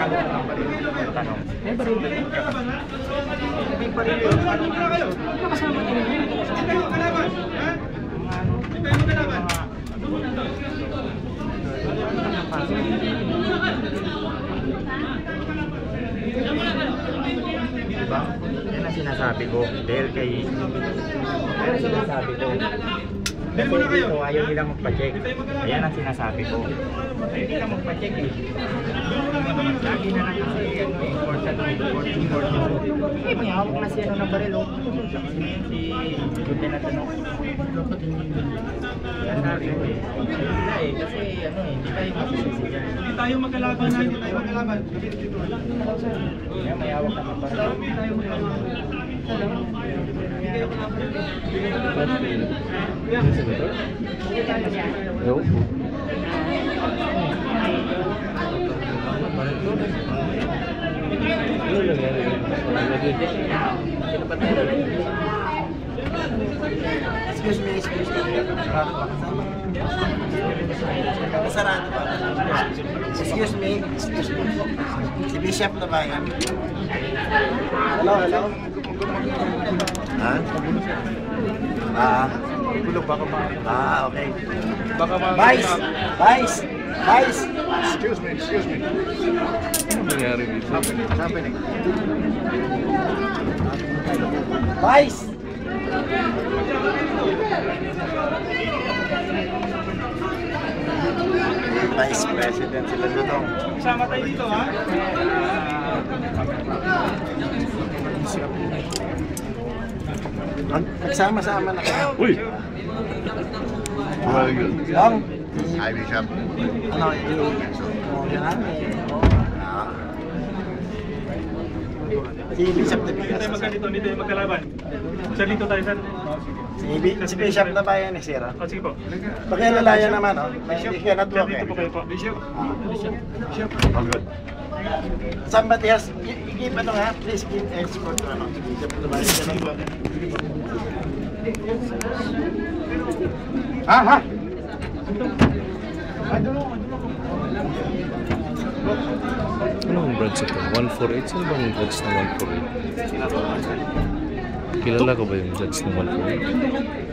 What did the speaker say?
Tanong. May baril. May baril. Kasama ko rin. Diba? Yan ang sinasabi ko. Dahil kay... Yan ang sinasabi ko. Kasi dito ayaw nilang magpa-check. Ayan ang sinasabi ko. Ayaw nilang magpa-check eh. Lagi na lang kasi important. Eh, may hawak na si ano ng baril oh. Si Gute na tanong. Yan natin eh. Wala eh. Kasi ano eh, hindi tayo masisisi dyan. Hindi tayo magkalaban na, hindi tayo magkalaban. Yan, may hawak na ng baril. Hindi tayo magkalaban. Yo. Excuse me. Sarado pa. Excuse me. Si Bishop na ba yan? Hello. Ha? Okay. Vice. Excuse me. Ano nangyari dito? What's happening? Vice! Vice President sila dito. Kasama tayo dito ha? Nagsama-sama na kayo. Uy! Long? Hi, Bishop. Ano, yan? Si Bishop na Hindi tayo magkalito, hindi tayo magkalaban. Sir, dito tayo sir. Si Bishop na ba yan ni Sir? O, sige po. Pakialalayan naman, oh. May hindi ka Sir, network dito po kayo po. Bishop. All good. Somebody has, give ano nga, please give export to ano. Bishop na ba yan? Ha? Anong branch ito? 148? Sino bang branch ng 148? Kilala ko ba yung branch ng 148?